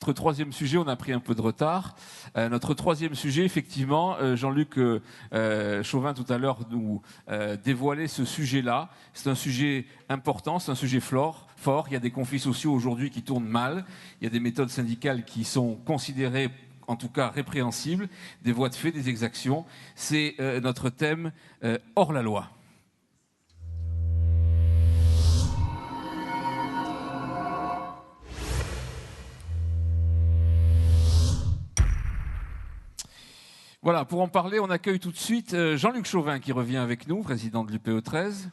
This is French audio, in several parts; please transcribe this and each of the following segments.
notre troisième sujet, on a pris un peu de retard. Notre troisième sujet, effectivement, Jean-Luc Chauvin tout à l'heure nous dévoilait ce sujet-là. C'est un sujet important, c'est un sujet fort. Il y a des conflits sociaux aujourd'hui qui tournent mal. Il y a des méthodes syndicales qui sont considérées, en tout cas répréhensibles, des voies de fait, des exactions. C'est notre thème hors la loi. Voilà, pour en parler, on accueille tout de suite Jean-Luc Chauvin qui revient avec nous, président de l'UPE 13.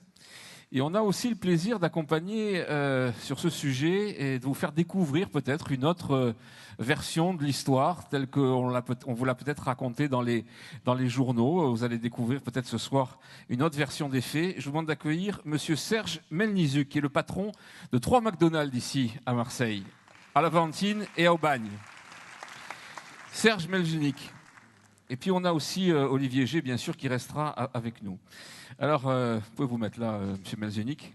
Et on a aussi le plaisir d'accompagner sur ce sujet et de vous faire découvrir peut-être une autre version de l'histoire telle qu'on vous l'a peut-être racontée dans les journaux. Vous allez découvrir peut-être ce soir une autre version des faits. Je vous demande d'accueillir Monsieur Serge Melnizuc, qui est le patron de 3 McDonald's ici à Marseille, à la Valentine et à Aubagne. Serge Melnizuc. Et puis on a aussi Olivier G, bien sûr, qui restera avec nous. Alors, vous pouvez vous mettre là, M. Melnizuc.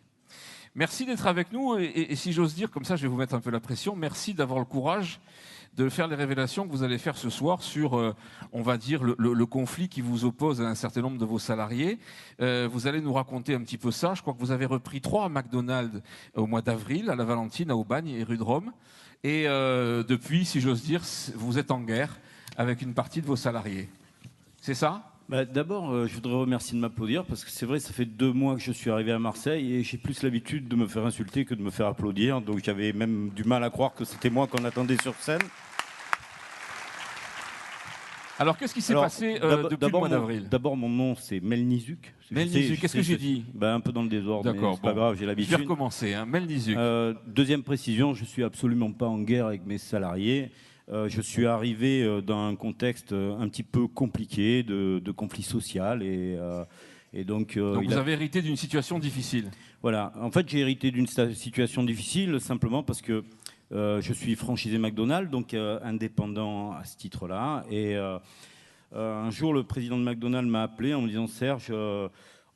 Merci d'être avec nous. Et si j'ose dire, comme ça, je vais vous mettre un peu la pression. Merci d'avoir le courage de faire les révélations que vous allez faire ce soir sur, on va dire, le conflit qui vous oppose à un certain nombre de vos salariés. Vous allez nous raconter un petit peu ça. Je crois que vous avez repris 3 McDonald's au mois d'avril, à la Valentine, à Aubagne et rue de Rome. Et depuis, si j'ose dire, vous êtes en guerre avec une partie de vos salariés. C'est ça ? D'abord, je voudrais remercier de m'applaudir parce que c'est vrai, ça fait 2 mois que je suis arrivé à Marseille et j'ai plus l'habitude de me faire insulter que de me faire applaudir. Donc j'avais même du mal à croire que c'était moi qu'on attendait sur scène. Alors, qu'est-ce qui s'est passé depuis le mois d'avril ? D'abord, mon nom, c'est Melnizuc. Melnizuc, qu'est-ce que j'ai dit ? Un peu dans le désordre, mais c'est pas grave, j'ai l'habitude. Je vais recommencer, hein, Melnizuc. Deuxième précision, je suis absolument pas en guerre avec mes salariés. Je suis arrivé dans un contexte un petit peu compliqué de conflit social et donc vous avez hérité d'une situation difficile. Voilà. En fait, j'ai hérité d'une situation difficile simplement parce que je suis franchisé McDonald's, donc indépendant à ce titre-là. Et un jour, le président de McDonald's m'a appelé en me disant « Serge,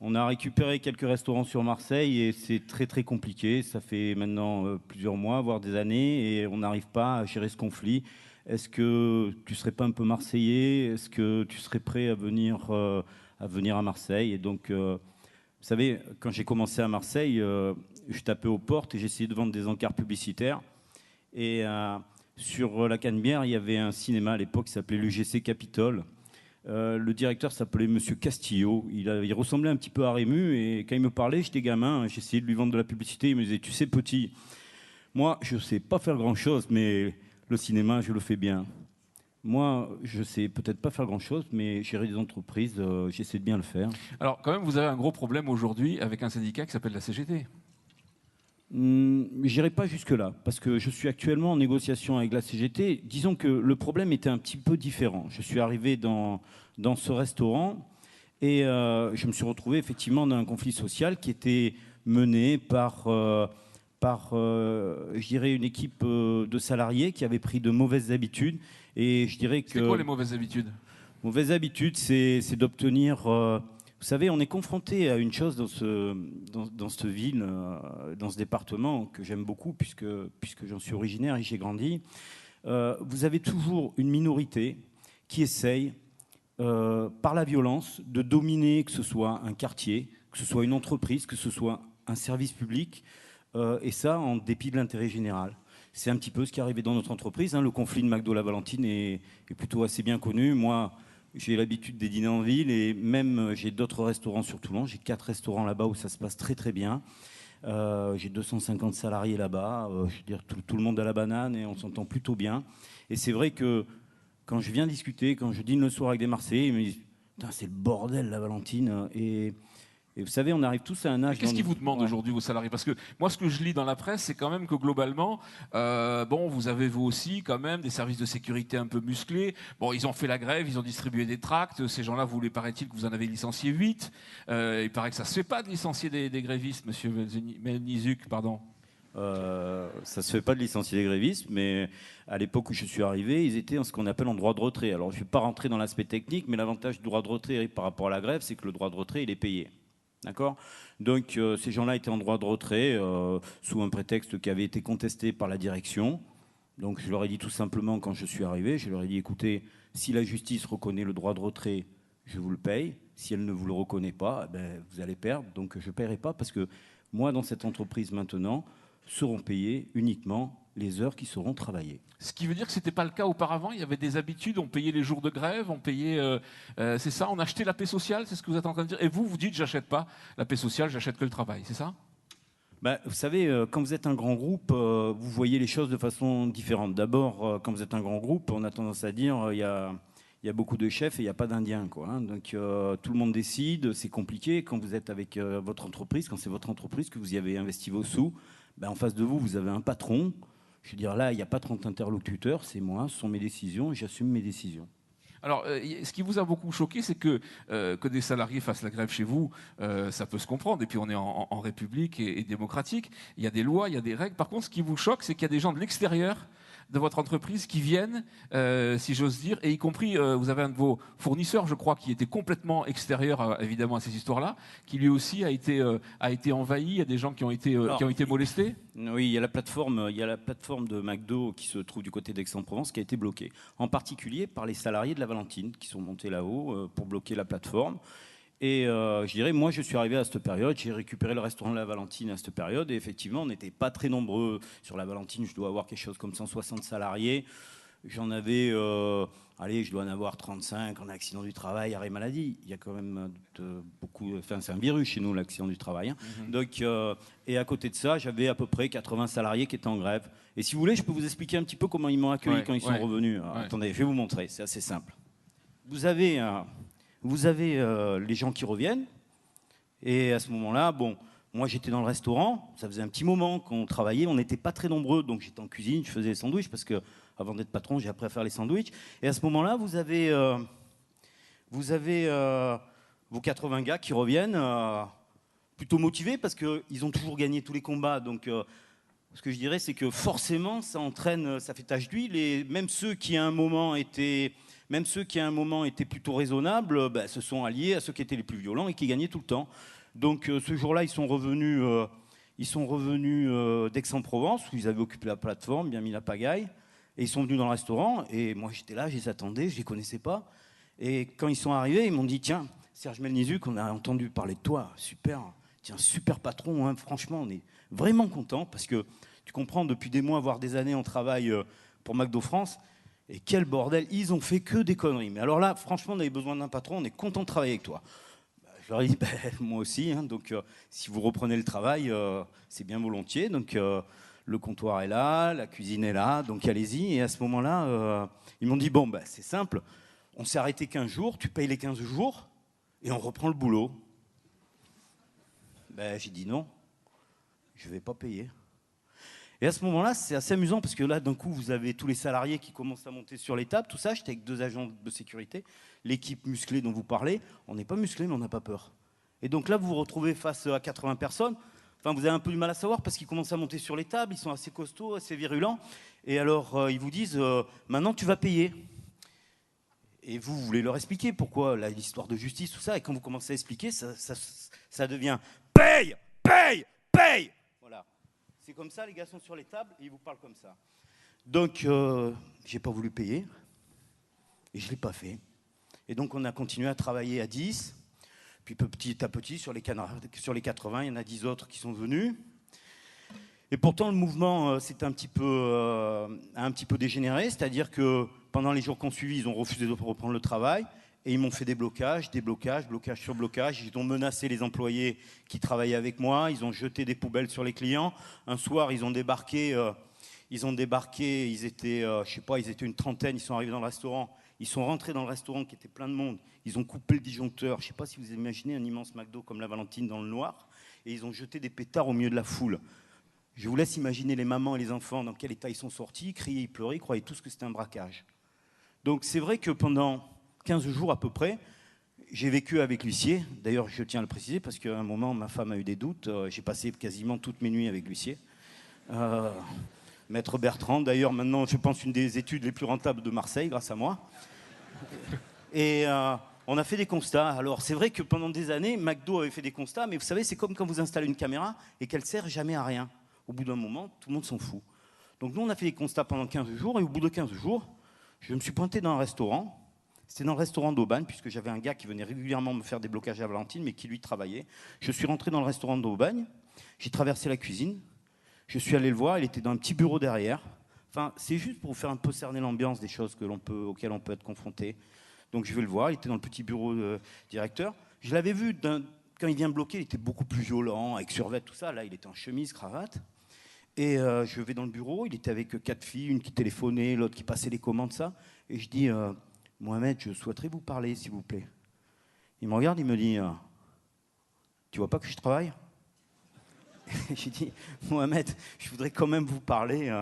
on a récupéré quelques restaurants sur Marseille et c'est très très compliqué. Ça fait maintenant plusieurs mois, voire des années, et on n'arrive pas à gérer ce conflit. Est-ce que tu serais pas un peu marseillais ? Est-ce que tu serais prêt à venir à Marseille ?» Et donc, vous savez, quand j'ai commencé à Marseille, je tapais aux portes et j'essayais de vendre des encarts publicitaires. Et sur la Canebière, il y avait un cinéma à l'époque qui s'appelait l'UGC Capitole. Le directeur s'appelait Monsieur Castillo. Il ressemblait un petit peu à Rému. Et quand il me parlait, j'étais gamin, j'essayais de lui vendre de la publicité. Il me disait « Tu sais, petit, moi, je ne sais pas faire grand-chose, mais le cinéma, je le fais bien. Moi, je ne sais peut-être pas faire grand-chose, mais gérer des entreprises, j'essaie de bien le faire. » Alors, quand même, vous avez un gros problème aujourd'hui avec un syndicat qui s'appelle la CGT. Je n'irai pas jusque-là, parce que je suis actuellement en négociation avec la CGT. Disons que le problème était un petit peu différent. Je suis arrivé dans ce restaurant et je me suis retrouvé effectivement dans un conflit social qui était mené par je dirais, une équipe de salariés qui avaient pris de mauvaises habitudes. Et je dirais que... C'est quoi les mauvaises habitudes ? Mauvaise habitude, c'est d'obtenir... vous savez, on est confronté à une chose dans cette ville, dans ce département que j'aime beaucoup, puisque j'en suis originaire et j'y ai grandi. Vous avez toujours une minorité qui essaye, par la violence, de dominer, que ce soit un quartier, que ce soit une entreprise, que ce soit un service public, et ça en dépit de l'intérêt général. C'est un petit peu ce qui est arrivé dans notre entreprise. Le conflit de McDo La Valentine est plutôt assez bien connu. Moi, j'ai l'habitude des dîners en ville et même j'ai d'autres restaurants sur Toulon. J'ai 4 restaurants là-bas où ça se passe très très bien. J'ai 250 salariés là-bas. Je veux dire, tout le monde a la banane et on s'entend plutôt bien. Et c'est vrai que quand je viens discuter, quand je dîne le soir avec des Marseillais, ils me disent « Putain, c'est le bordel la Valentine ». Et vous savez, on arrive tous à un âge... Qu'est-ce qu'ils vous demandent aujourd'hui, vos salariés ? Parce que moi, ce que je lis dans la presse, c'est quand même que globalement, vous avez vous aussi quand même des services de sécurité un peu musclés. Bon, ils ont fait la grève, ils ont distribué des tracts. Ces gens-là, paraît-il que vous en avez licencié 8. Il paraît que ça ne se fait pas de licencier des grévistes, monsieur Melnizuc, pardon. Ça se fait pas de licencier des grévistes, mais à l'époque où je suis arrivé, ils étaient en ce qu'on appelle en droit de retrait. Alors, je ne vais pas rentrer dans l'aspect technique, mais l'avantage du droit de retrait par rapport à la grève, c'est que le droit de retrait, il est payé. D'accord ? Donc ces gens-là étaient en droit de retrait sous un prétexte qui avait été contesté par la direction. Donc je leur ai dit tout simplement quand je suis arrivé, je leur ai dit écoutez, si la justice reconnaît le droit de retrait, je vous le paye. Si elle ne vous le reconnaît pas, vous allez perdre. Donc je ne paierai pas parce que moi, dans cette entreprise maintenant, seront payées uniquement les heures qui seront travaillées. Ce qui veut dire que ce n'était pas le cas auparavant. Il y avait des habitudes, on payait les jours de grève, on payait, c'est ça, on achetait la paix sociale, c'est ce que vous êtes en train de dire. Et vous, vous dites, j'achète pas la paix sociale, j'achète que le travail, c'est ça? Vous savez, quand vous êtes un grand groupe, vous voyez les choses de façon différente. D'abord, quand vous êtes un grand groupe, on a tendance à dire il y a beaucoup de chefs et il n'y a pas d'Indiens, quoi, hein. Donc tout le monde décide, c'est compliqué. Quand vous êtes avec votre entreprise, quand c'est votre entreprise, que vous y avez investi vos sous, en face de vous, vous avez un patron. Je veux dire, là, il n'y a pas 30 interlocuteurs, c'est moi, ce sont mes décisions et j'assume mes décisions. Alors, ce qui vous a beaucoup choqué, c'est que des salariés fassent la grève chez vous, ça peut se comprendre. Et puis, on est en République et démocratique. Il y a des lois, il y a des règles. Par contre, ce qui vous choque, c'est qu'il y a des gens de l'extérieur de votre entreprise qui viennent, si j'ose dire, et y compris, vous avez un de vos fournisseurs, je crois, qui était complètement extérieur, évidemment, à ces histoires-là, qui lui aussi a été envahi. Il y a des gens qui ont été molestés. Oui, il y a la plateforme de McDo qui se trouve du côté d'Aix-en-Provence qui a été bloquée, en particulier par les salariés de la Valentine qui sont montés là-haut pour bloquer la plateforme. Et je dirais, moi, je suis arrivé à cette période, j'ai récupéré le restaurant de la Valentine à cette période, et effectivement, on n'était pas très nombreux sur la Valentine. Je dois avoir quelque chose comme 160 salariés. J'en avais, je dois en avoir 35 en accident du travail, arrêt maladie. Il y a quand même beaucoup, enfin, c'est un virus chez nous, l'accident du travail, hein. Donc, et à côté de ça, j'avais à peu près 80 salariés qui étaient en grève. Et si vous voulez, je peux vous expliquer un petit peu comment ils m'ont accueilli quand ils sont revenus. Alors, attendez, je vais vous montrer, c'est assez simple. Vous avez les gens qui reviennent, et à ce moment-là, moi j'étais dans le restaurant, ça faisait un petit moment qu'on travaillait, on n'était pas très nombreux, donc j'étais en cuisine, je faisais les sandwichs, parce que avant d'être patron, j'ai appris à faire les sandwichs. Et à ce moment-là, vous avez vos 80 gars qui reviennent, plutôt motivés, parce qu'ils ont toujours gagné tous les combats. Donc ce que je dirais, c'est que forcément, ça entraîne, ça fait tache d'huile, et même ceux qui à un moment étaient plutôt raisonnables, se sont alliés à ceux qui étaient les plus violents et qui gagnaient tout le temps. Donc ce jour-là, ils sont revenus d'Aix-en-Provence, où ils avaient occupé la plateforme, bien mis la pagaille, et ils sont venus dans le restaurant, et moi j'étais là, je les attendais, je les connaissais pas. Et quand ils sont arrivés, ils m'ont dit, tiens, Serge Melnizuc, on a entendu parler de toi, super, tiens, super patron, hein, franchement, on est vraiment content, parce que tu comprends, depuis des mois, voire des années, on travaille pour McDo France. Et quel bordel, ils ont fait que des conneries. Mais alors là, franchement, on avait besoin d'un patron, on est content de travailler avec toi. Je leur ai dit, moi aussi, hein, donc si vous reprenez le travail, c'est bien volontiers. Donc le comptoir est là, la cuisine est là, donc allez-y. Et à ce moment-là, ils m'ont dit, c'est simple, on s'est arrêté 15 jours, tu payes les 15 jours, et on reprend le boulot. J'ai dit non, je ne vais pas payer. Et à ce moment-là, c'est assez amusant parce que là, d'un coup, vous avez tous les salariés qui commencent à monter sur les tables, tout ça. J'étais avec 2 agents de sécurité. L'équipe musclée dont vous parlez, on n'est pas musclé, mais on n'a pas peur. Et donc là, vous vous retrouvez face à 80 personnes. Enfin, vous avez un peu du mal à savoir parce qu'ils commencent à monter sur les tables. Ils sont assez costauds, assez virulents. Et alors, ils vous disent, maintenant, tu vas payer. Et vous voulez leur expliquer pourquoi l'histoire de justice, tout ça. Et quand vous commencez à expliquer, ça devient paye, paye, paye. Voilà. C'est comme ça, les gars sont sur les tables et ils vous parlent comme ça. Donc, j'ai pas voulu payer et je l'ai pas fait. Et donc, on a continué à travailler à 10. Puis petit à petit, sur les 80, il y en a 10 autres qui sont venus. Et pourtant, le mouvement s'est un petit peu dégénéré. C'est-à-dire que pendant les jours qui ont suivi, ils ont refusé de reprendre le travail. Et ils m'ont fait des blocages, blocage sur blocage. Ils ont menacé les employés qui travaillaient avec moi. Ils ont jeté des poubelles sur les clients. Un soir, ils ont débarqué. Ils étaient, ils étaient une trentaine. Ils sont arrivés dans le restaurant. Ils sont rentrés dans le restaurant qui était plein de monde. Ils ont coupé le disjoncteur. Je ne sais pas si vous imaginez un immense McDo comme la Valentine dans le noir. Et ils ont jeté des pétards au milieu de la foule. Je vous laisse imaginer les mamans et les enfants dans quel état ils sont sortis. Ils criaient, ils pleuraient, ils croyaient tous que c'était un braquage. Donc c'est vrai que pendant 15 jours à peu près, j'ai vécu avec l'huissier. D'ailleurs, je tiens à le préciser parce qu'à un moment, ma femme a eu des doutes. J'ai passé quasiment toutes mes nuits avec l'huissier. Maître Bertrand, d'ailleurs, maintenant, je pense, une des études les plus rentables de Marseille, grâce à moi. Et on a fait des constats. Alors, c'est vrai que pendant des années, McDo avait fait des constats, mais vous savez, c'est comme quand vous installez une caméra et qu'elle ne sert jamais à rien. Au bout d'un moment, tout le monde s'en fout. Donc nous, on a fait des constats pendant 15 jours, et au bout de 15 jours, je me suis pointé dans un restaurant. C'était dans le restaurant d'Aubagne, puisque j'avais un gars qui venait régulièrement me faire des blocages à Valentine, mais qui lui travaillait. Je suis rentré dans le restaurant d'Aubagne, j'ai traversé la cuisine, je suis allé le voir, il était dans un petit bureau derrière. Enfin, c'est juste pour vous faire un peu cerner l'ambiance des choses auxquelles on peut être confronté. Donc je vais le voir, il était dans le petit bureau directeur. Je l'avais vu, quand il vient me bloquer, il était beaucoup plus violent, avec survêt, tout ça. Là, il était en chemise, cravate. Et je vais dans le bureau, il était avec 4 filles, une qui téléphonait, l'autre qui passait les commandes, ça. Et je dis, Mohamed, je souhaiterais vous parler, s'il vous plaît. Il me regarde, il me dit, tu vois pas que je travaille? J'ai dit, Mohamed, je voudrais quand même vous parler.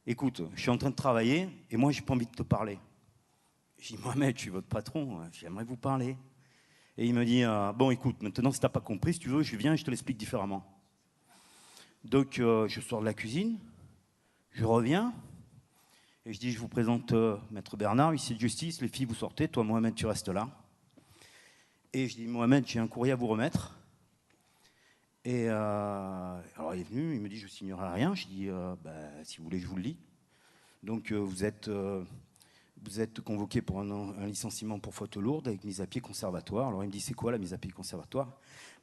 Écoute, je suis en train de travailler et moi, j'ai pas envie de te parler. J'ai dit, Mohamed, je suis votre patron, j'aimerais vous parler. Et il me dit, bon, écoute, maintenant, si tu n'as pas compris, si tu veux, je viens et je te l'explique différemment. Donc, je sors de la cuisine, je reviens, et je dis, je vous présente Maître Bernard, huissier de justice, les filles, vous sortez, toi, Mohamed, tu restes là. Et je dis, Mohamed, j'ai un courrier à vous remettre. Et alors, il est venu, il me dit, je ne signerai rien. Je dis, si vous voulez, je vous le lis. Donc, vous êtes convoqué pour un licenciement pour faute lourde avec mise à pied conservatoire. Alors il me dit, c'est quoi la mise à pied conservatoire?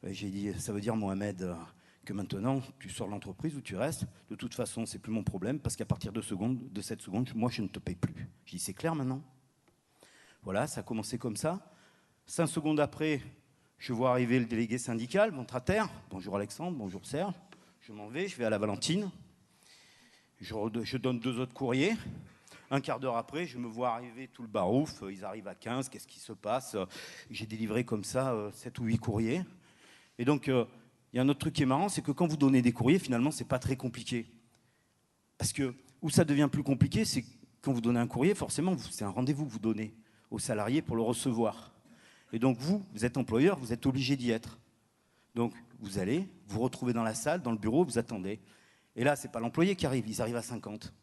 J'ai dit, ça veut dire, Mohamed, que maintenant, tu sors de l'entreprise ou tu restes. De toute façon, c'est plus mon problème, parce qu'à partir de cette seconde, moi, je ne te paye plus. J'ai dit, c'est clair maintenant? Voilà, ça a commencé comme ça. 5 secondes après, je vois arriver le délégué syndical, Montrater. Bonjour Alexandre, bonjour Serge. Je m'en vais, je vais à la Valentine. Je donne 2 autres courriers. Un quart d'heure après, je me vois arriver tout le barouf. Ils arrivent à 15. Qu'est-ce qui se passe? J'ai délivré comme ça 7 ou 8 courriers. Et donc, il y a un autre truc qui est marrant, c'est que quand vous donnez des courriers, finalement, c'est pas très compliqué. Parce que où ça devient plus compliqué, c'est quand vous donnez un courrier, forcément, c'est un rendez-vous que vous donnez aux salariés pour le recevoir. Et donc, vous êtes employeur, vous êtes obligé d'y être. Donc, vous allez, vous retrouvez dans la salle, dans le bureau, vous attendez. Et là, c'est pas l'employé qui arrive, ils arrivent à 50.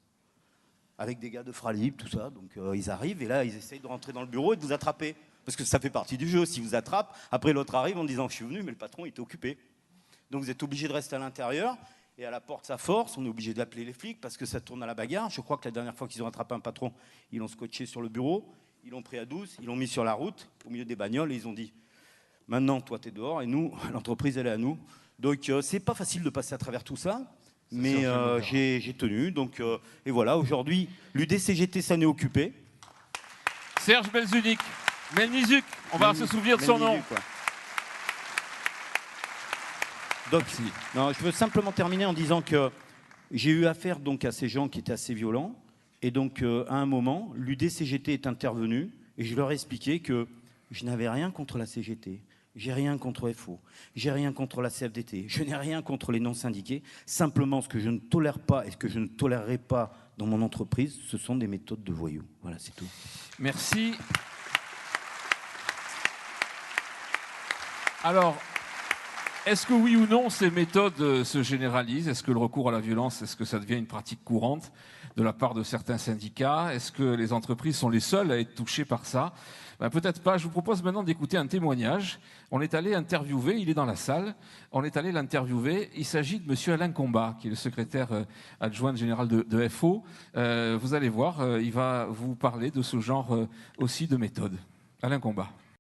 Avec des gars de Fralib, tout ça. Donc ils arrivent et là, ils essayent de rentrer dans le bureau et de vous attraper. Parce que ça fait partie du jeu. S'ils vous attrapent, après l'autre arrive en disant « je suis venu, mais le patron était occupé ». Donc vous êtes obligé de rester à l'intérieur. Et à la porte, ça force. On est obligé d'appeler les flics parce que ça tourne à la bagarre. Je crois que la dernière fois qu'ils ont attrapé un patron, ils l'ont scotché sur le bureau. Ils l'ont pris à 12, ils l'ont mis sur la route, au milieu des bagnoles. Et ils ont dit « maintenant, toi, t'es dehors et nous, l'entreprise, elle est à nous ». Donc c'est pas facile de passer à travers tout ça. Mais j'ai tenu, donc et voilà, aujourd'hui, l'UDCGT s'en est occupé. Serge Belzunic, Melnizuc, on va se souvenir de son nom. Quoi. Donc, non, je veux simplement terminer en disant que j'ai eu affaire donc à ces gens qui étaient assez violents, et donc à un moment, l'UDCGT est intervenu, et je leur ai expliqué que je n'avais rien contre la CGT. J'ai rien contre FO, j'ai rien contre la CFDT, je n'ai rien contre les non-syndiqués. Simplement, ce que je ne tolère pas et ce que je ne tolérerai pas dans mon entreprise, ce sont des méthodes de voyous. Voilà, c'est tout. Merci. Alors, est-ce que oui ou non, ces méthodes se généralisent? Est-ce que le recours à la violence, est-ce que ça devient une pratique courante de la part de certains syndicats? Est-ce que les entreprises sont les seules à être touchées par ça? Peut-être pas. Je vous propose maintenant d'écouter un témoignage. On est allé interviewer, il est dans la salle, on est allé l'interviewer. Il s'agit de M. Alain Combat, qui est le secrétaire adjoint général de FO. Vous allez voir, il va vous parler de ce genre aussi de méthode. Alain Combat.